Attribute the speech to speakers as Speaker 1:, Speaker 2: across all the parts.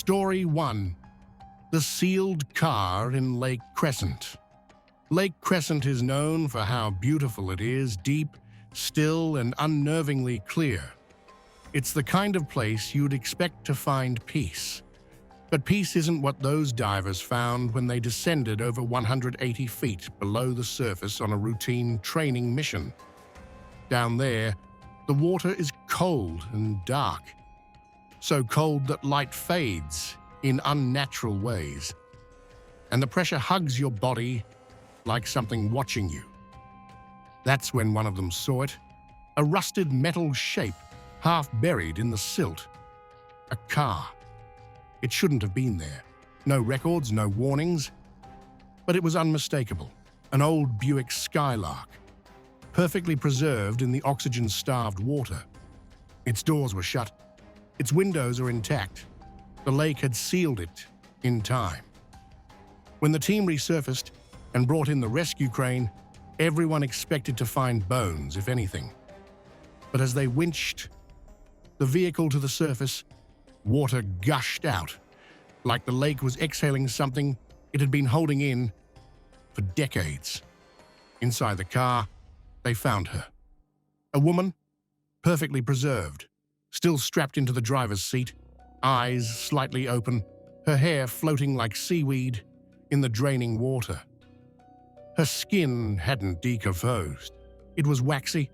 Speaker 1: Story 1. The Sealed Car in Lake Crescent. Lake Crescent is known for how beautiful it is, deep, still, and unnervingly clear. It's the kind of place you'd expect to find peace. But peace isn't what those divers found when they descended over 180 feet below the surface on a routine training mission. Down there, the water is cold and dark. So cold that light fades in unnatural ways. And the pressure hugs your body like something watching you. That's when one of them saw it, a rusted metal shape half buried in the silt. A car. It shouldn't have been there. No records, no warnings. But it was unmistakable. An old Buick Skylark, perfectly preserved in the oxygen-starved water. Its doors were shut. Its windows are intact. The lake had sealed it in time. When the team resurfaced and brought in the rescue crane, everyone expected to find bones, if anything. But as they winched the vehicle to the surface, water gushed out, like the lake was exhaling something it had been holding in for decades. Inside the car, they found her. A woman, perfectly preserved, still strapped into the driver's seat, eyes slightly open, her hair floating like seaweed in the draining water. Her skin hadn't decomposed. It was waxy,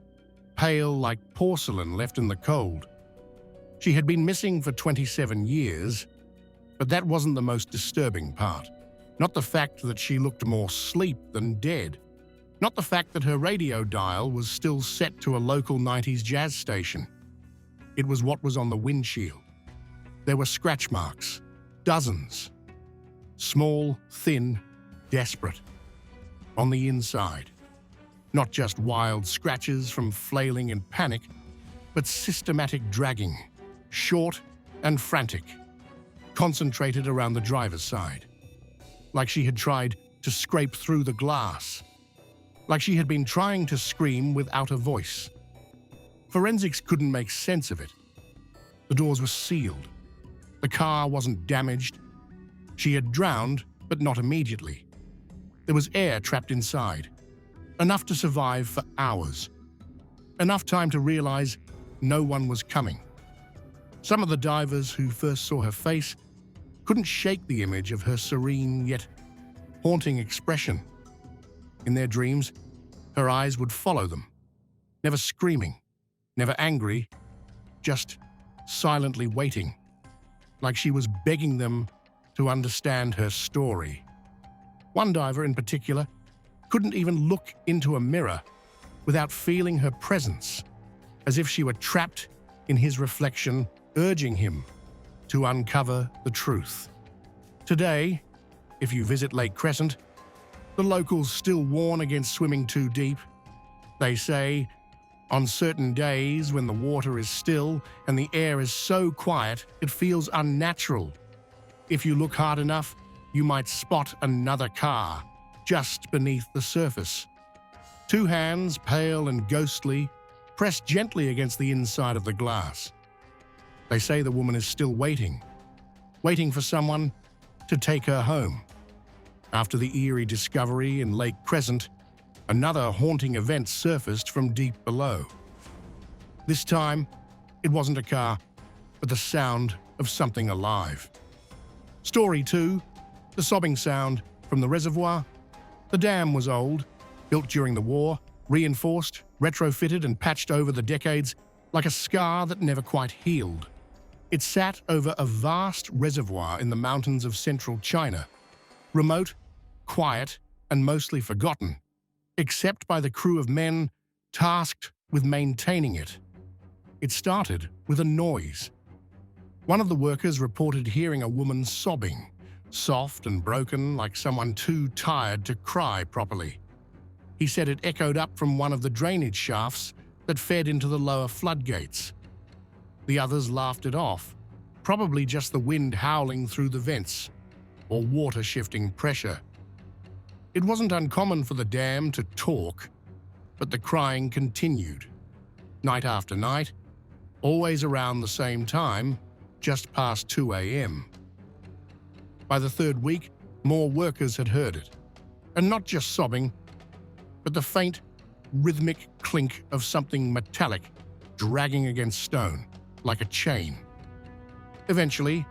Speaker 1: pale like porcelain left in the cold. She had been missing for 27 years, but that wasn't the most disturbing part. Not the fact that she looked more asleep than dead. Not the fact that her radio dial was still set to a local 90s jazz station. It was what was on the windshield. There were scratch marks, dozens. Small, thin, desperate. On the inside. Not just wild scratches from flailing in panic, but systematic dragging, short and frantic, concentrated around the driver's side. Like she had tried to scrape through the glass. Like she had been trying to scream without a voice. Forensics couldn't make sense of it. The doors were sealed. The car wasn't damaged. She had drowned, but not immediately. There was air trapped inside. Enough to survive for hours. Enough time to realize no one was coming. Some of the divers who first saw her face couldn't shake the image of her serene yet haunting expression. In their dreams, her eyes would follow them, never screaming, never angry, just silently waiting, like she was begging them to understand her story. One diver in particular couldn't even look into a mirror without feeling her presence, as if she were trapped in his reflection, urging him to uncover the truth. Today, if you visit Lake Crescent, the locals still warn against swimming too deep. They say, on certain days when the water is still and the air is so quiet it feels unnatural. If you look hard enough, you might spot another car just beneath the surface. Two hands, pale and ghostly, pressed gently against the inside of the glass. They say the woman is still waiting for someone to take her home. After the eerie discovery in Lake Crescent, another haunting event surfaced from deep below. This time, it wasn't a car, but the sound of something alive. Story 2, the sobbing sound from the reservoir. The dam was old, built during the war, reinforced, retrofitted and patched over the decades like a scar that never quite healed. It sat over a vast reservoir in the mountains of central China, remote, quiet, and mostly forgotten, except by the crew of men tasked with maintaining it. It started with a noise. One of the workers reported hearing a woman sobbing, soft and broken like someone too tired to cry properly. He said it echoed up from one of the drainage shafts that fed into the lower floodgates. The others laughed it off, probably just the wind howling through the vents, or water shifting pressure. It wasn't uncommon for the dam to talk, but the crying continued, night after night, always around the same time, just past 2 a.m. By the third week, more workers had heard it. And not just sobbing, but the faint, rhythmic clink of something metallic dragging against stone, like a chain. Eventually,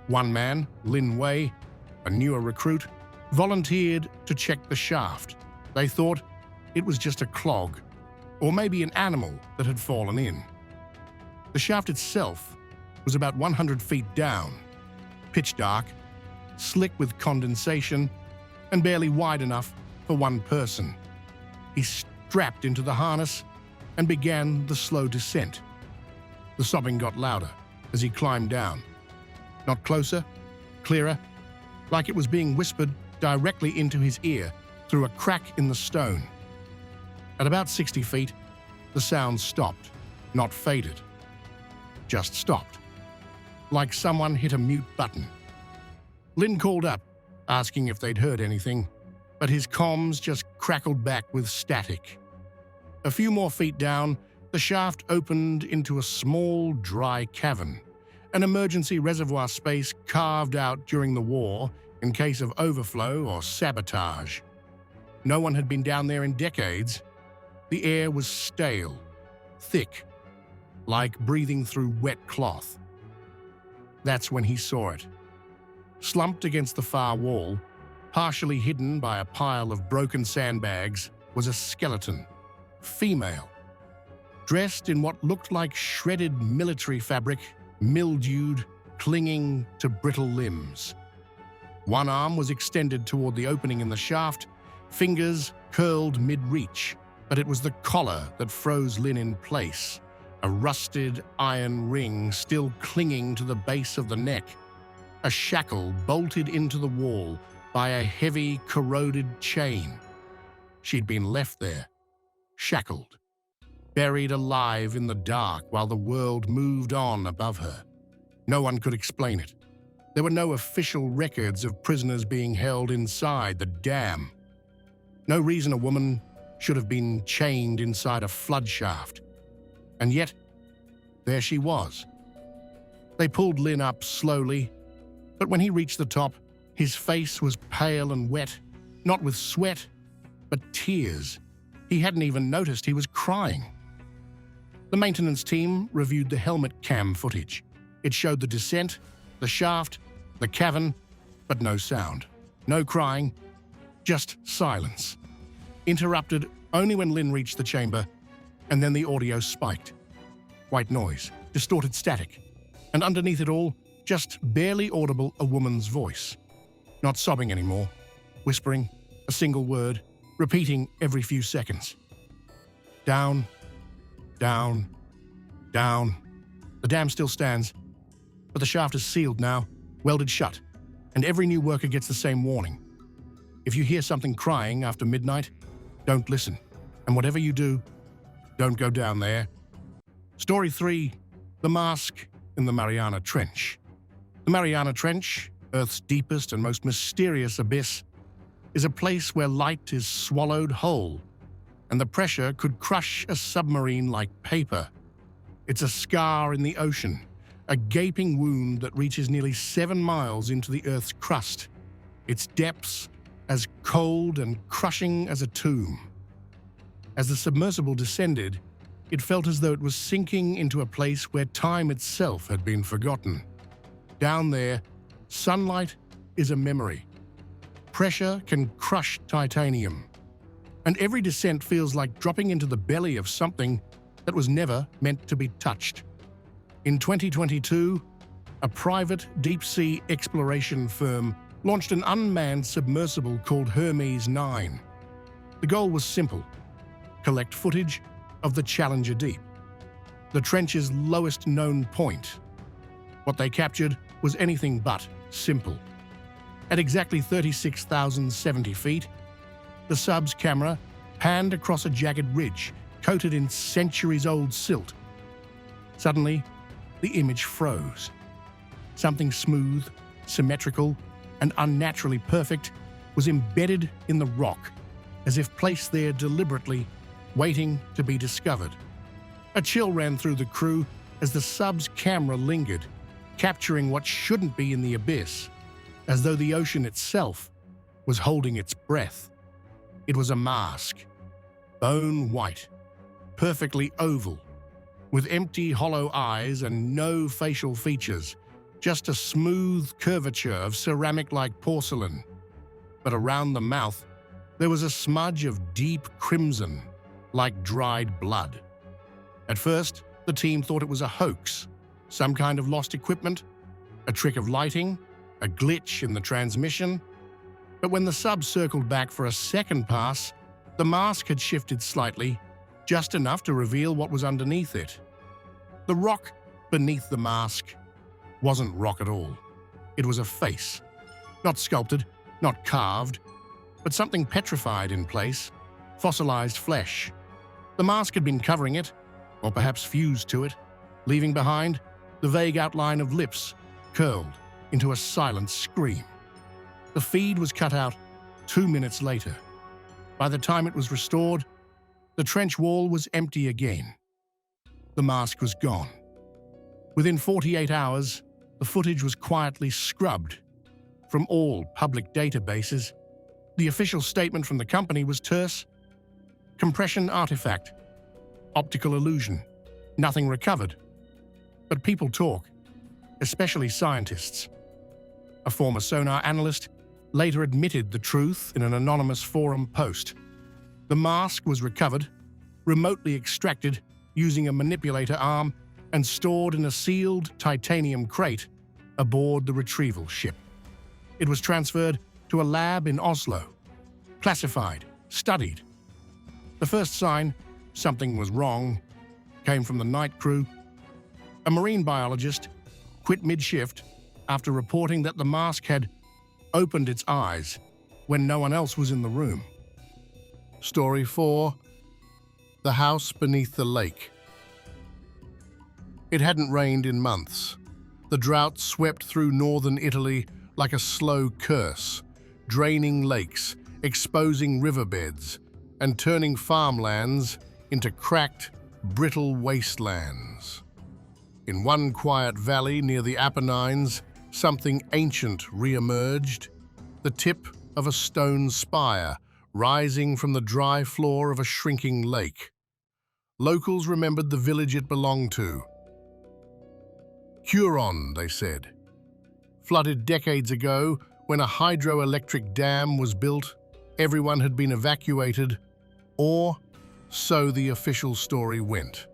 Speaker 1: one man, Lin Wei, a newer recruit, volunteered to check the shaft. They thought it was just a clog, or maybe an animal that had fallen in. The shaft itself was about 100 feet down, pitch dark, slick with condensation, and barely wide enough for one person. He strapped into the harness and began the slow descent. The sobbing got louder as he climbed down. Not closer, clearer, like it was being whispered directly into his ear through a crack in the stone. At about 60 feet, the sound stopped, not faded. Just stopped. Like someone hit a mute button. Lin called up, asking if they'd heard anything, but his comms just crackled back with static. A few more feet down, the shaft opened into a small, dry cavern, an emergency reservoir space carved out during the war in case of overflow or sabotage. No one had been down there in decades. The air was stale, thick, like breathing through wet cloth. That's when he saw it. Slumped against the far wall, partially hidden by a pile of broken sandbags, was a skeleton, female, dressed in what looked like shredded military fabric, mildewed, clinging to brittle limbs. One arm was extended toward the opening in the shaft, fingers curled mid-reach, but it was the collar that froze Lin in place, a rusted iron ring still clinging to the base of the neck, a shackle bolted into the wall by a heavy, corroded chain. She'd been left there, shackled, buried alive in the dark while the world moved on above her. No one could explain it. There were no official records of prisoners being held inside the dam. No reason a woman should have been chained inside a flood shaft. And yet, there she was. They pulled Lin up slowly, but when he reached the top, his face was pale and wet, not with sweat, but tears. He hadn't even noticed he was crying. The maintenance team reviewed the helmet cam footage. It showed the descent, the shaft, the cavern, but no sound. No crying, just silence. Interrupted only when Lin reached the chamber, and then the audio spiked. White noise, distorted static, and underneath it all, just barely audible a woman's voice. Not sobbing anymore, whispering, a single word, repeating every few seconds. Down, down, down. The dam still stands, but the shaft is sealed now, welded shut, and every new worker gets the same warning. If you hear something crying after midnight, don't listen, and whatever you do, don't go down there. Story 3, The Mask in the Mariana Trench. The Mariana Trench, Earth's deepest and most mysterious abyss, is a place where light is swallowed whole, and the pressure could crush a submarine like paper. It's a scar in the ocean, a gaping wound that reaches nearly 7 miles into the Earth's crust, its depths as cold and crushing as a tomb. As the submersible descended, it felt as though it was sinking into a place where time itself had been forgotten. Down there, sunlight is a memory. Pressure can crush titanium. And every descent feels like dropping into the belly of something that was never meant to be touched. In 2022, a private deep-sea exploration firm launched an unmanned submersible called Hermes 9. The goal was simple: collect footage of the Challenger Deep, the trench's lowest known point. What they captured was anything but simple. At exactly 36,070 feet, the sub's camera panned across a jagged ridge coated in centuries-old silt. Suddenly, the image froze. Something smooth, symmetrical, and unnaturally perfect was embedded in the rock, as if placed there deliberately, waiting to be discovered. A chill ran through the crew as the sub's camera lingered, capturing what shouldn't be in the abyss. as though the ocean itself was holding its breath. It was a mask, bone white, perfectly oval, with empty, hollow eyes and no facial features, just a smooth curvature of ceramic-like porcelain. But around the mouth, there was a smudge of deep crimson, like dried blood. At first, the team thought it was a hoax, some kind of lost equipment, a trick of lighting, a glitch in the transmission. But when the sub circled back for a second pass, the mask had shifted slightly, just enough to reveal what was underneath it. The rock beneath the mask wasn't rock at all. It was a face, not sculpted, not carved, but something petrified in place, fossilized flesh. The mask had been covering it, or perhaps fused to it, leaving behind the vague outline of lips curled into a silent scream. The feed was cut out 2 minutes later. By the time it was restored, the trench wall was empty again. The mask was gone. Within 48 hours, the footage was quietly scrubbed from all public databases. The official statement from the company was terse: compression artifact, optical illusion, nothing recovered. But people talk, especially scientists. A former sonar analyst later admitted the truth in an anonymous forum post. The mask was recovered, remotely extracted using a manipulator arm, and stored in a sealed titanium crate aboard the retrieval ship. It was transferred to a lab in Oslo, classified, studied. The first sign something was wrong came from the night crew. A marine biologist quit mid-shift after reporting that the mask had opened its eyes when no one else was in the room. Story 4. The House Beneath the Lake. It hadn't rained in months. The drought swept through northern Italy like a slow curse, draining lakes, exposing riverbeds, and turning farmlands into cracked, brittle wastelands. In one quiet valley near the Apennines, something ancient re-emerged, the tip of a stone spire rising from the dry floor of a shrinking lake. Locals remembered the village it belonged to. Huron, they said. Flooded decades ago, when a hydroelectric dam was built, everyone had been evacuated, or so the official story went.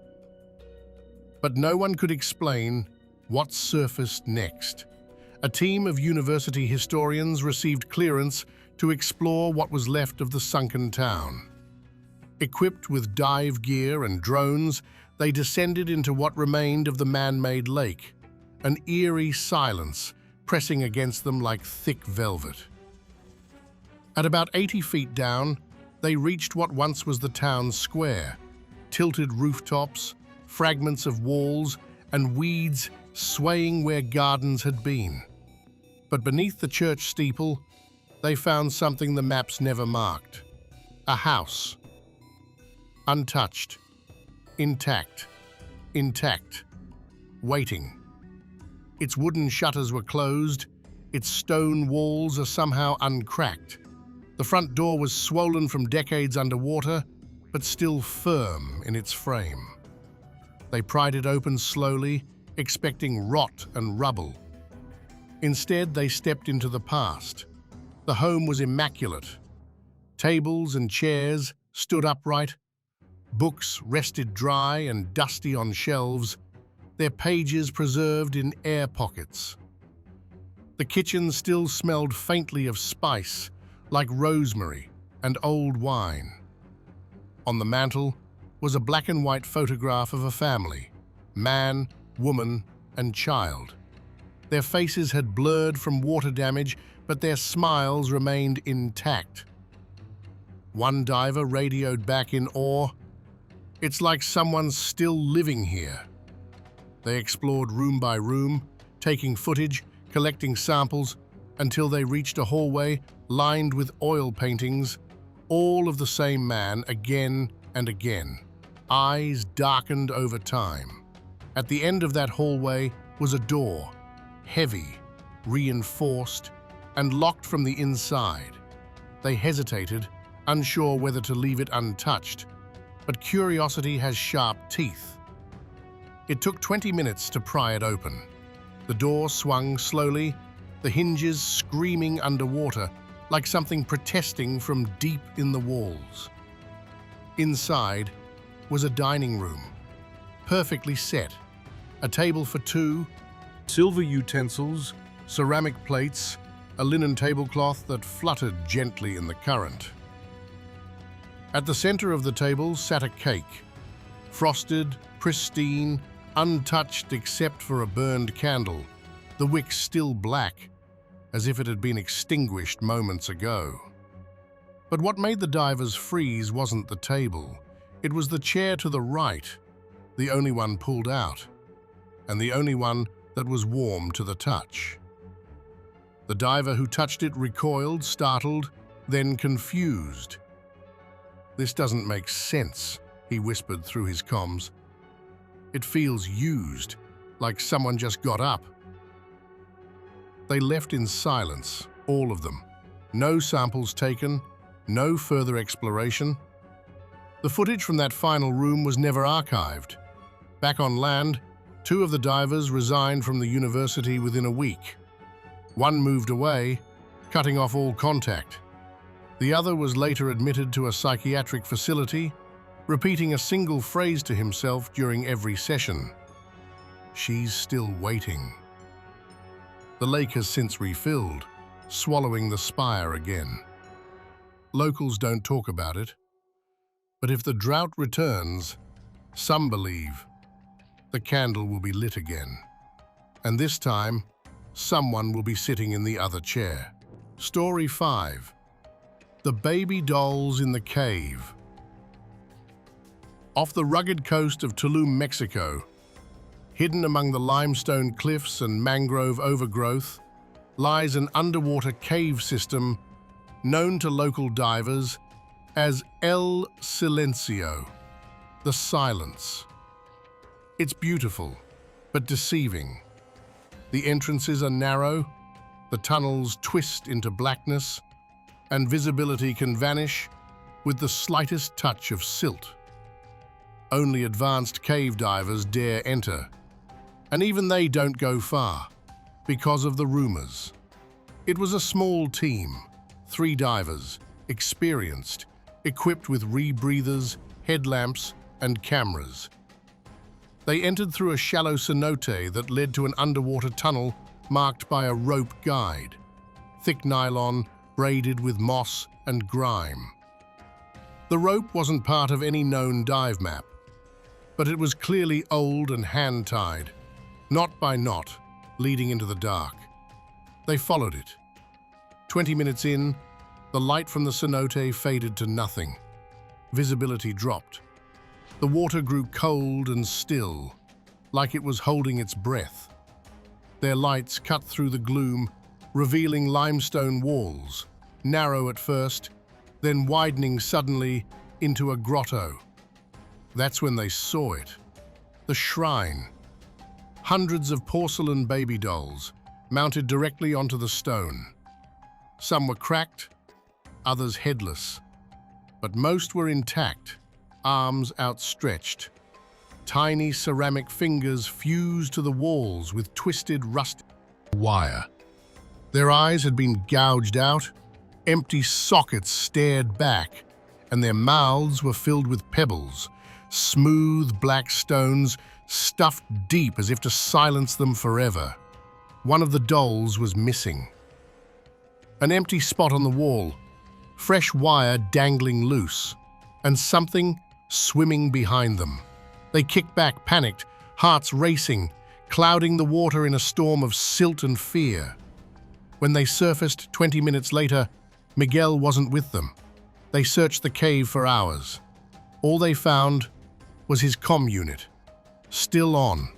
Speaker 1: But no one could explain what surfaced next. A team of university historians received clearance to explore what was left of the sunken town. Equipped with dive gear and drones, they descended into what remained of the man-made lake, an eerie silence pressing against them like thick velvet. At about 80 feet down, they reached what once was the town's square, tilted rooftops, fragments of walls, and weeds swaying where gardens had been. But beneath the church steeple, they found something the maps never marked. A house. Untouched. Intact. Waiting. Its wooden shutters were closed, its stone walls are somehow uncracked. The front door was swollen from decades underwater, but still firm in its frame. They pried it open slowly, expecting rot and rubble. Instead, they stepped into the past. The home was immaculate. Tables and chairs stood upright. Books rested dry and dusty on shelves, their pages preserved in air pockets. The kitchen still smelled faintly of spice, like rosemary and old wine. On the mantel was a black and white photograph of a family, man, woman, and child. Their faces had blurred from water damage, but their smiles remained intact. One diver radioed back in awe, "It's like someone's still living here." They explored room by room, taking footage, collecting samples, until they reached a hallway lined with oil paintings, all of the same man again and again, eyes darkened over time. At the end of that hallway was a door, heavy, reinforced, and locked from the inside. They hesitated, unsure whether to leave it untouched, but curiosity has sharp teeth. It took 20 minutes to pry it open. The door swung slowly, the hinges screaming underwater, like something protesting from deep in the walls. Inside was a dining room, perfectly set, a table for two, silver utensils, ceramic plates, a linen tablecloth that fluttered gently in the current. At the center of the table sat a cake, frosted, pristine, untouched except for a burned candle, the wick still black, as if it had been extinguished moments ago. But what made the divers freeze wasn't the table. It was the chair to the right, the only one pulled out, and the only one that was warm to the touch. The diver who touched it recoiled, startled, then confused. "This doesn't make sense," he whispered through his comms. "It feels used, like someone just got up." They left in silence, all of them. No samples taken, no further exploration. The footage from that final room was never archived. Back on land, 2 of the divers resigned from the university within a week. One moved away, cutting off all contact. The other was later admitted to a psychiatric facility, repeating a single phrase to himself during every session: "She's still waiting." The lake has since refilled, swallowing the spire again. Locals don't talk about it, but if the drought returns, some believe the candle will be lit again. And this time, someone will be sitting in the other chair. Story 5. The baby dolls in the cave. Off the rugged coast of Tulum, Mexico, hidden among the limestone cliffs and mangrove overgrowth, lies an underwater cave system known to local divers as El Silencio, the Silence. It's beautiful, but deceiving. The entrances are narrow, the tunnels twist into blackness, and visibility can vanish with the slightest touch of silt. Only advanced cave divers dare enter, and even they don't go far because of the rumors. It was a small team, 3 divers, experienced, equipped with rebreathers, headlamps, and cameras. They entered through a shallow cenote that led to an underwater tunnel marked by a rope guide, thick nylon braided with moss and grime. The rope wasn't part of any known dive map, but it was clearly old and hand-tied, knot by knot, leading into the dark. They followed it. 20 minutes in, the light from the cenote faded to nothing. Visibility dropped. The water grew cold and still, like it was holding its breath. Their lights cut through the gloom, revealing limestone walls, narrow at first, then widening suddenly into a grotto. That's when they saw it. The shrine. Hundreds of porcelain baby dolls, mounted directly onto the stone. Some were cracked, others headless, but most were intact, arms outstretched. Tiny ceramic fingers fused to the walls with twisted rusty wire. Their eyes had been gouged out, empty sockets stared back, and their mouths were filled with pebbles, smooth black stones stuffed deep as if to silence them forever. One of the dolls was missing. An empty spot on the wall, fresh wire dangling loose, and something swimming behind them. They kicked back, panicked, hearts racing, clouding the water in a storm of silt and fear. When they surfaced 20 minutes later, Miguel wasn't with them. They searched the cave for hours. All they found was his comm unit, still on,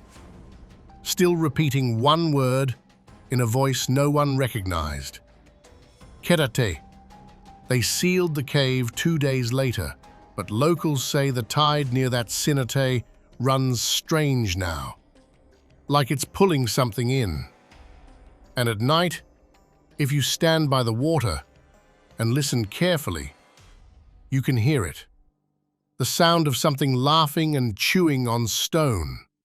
Speaker 1: still repeating one word in a voice no one recognized. Quédate. They sealed the cave 2 days later, but locals say the tide near that cenote runs strange now, like it's pulling something in. And at night, If you stand by the water and listen carefully, you can hear it. The sound of something laughing and chewing on stone.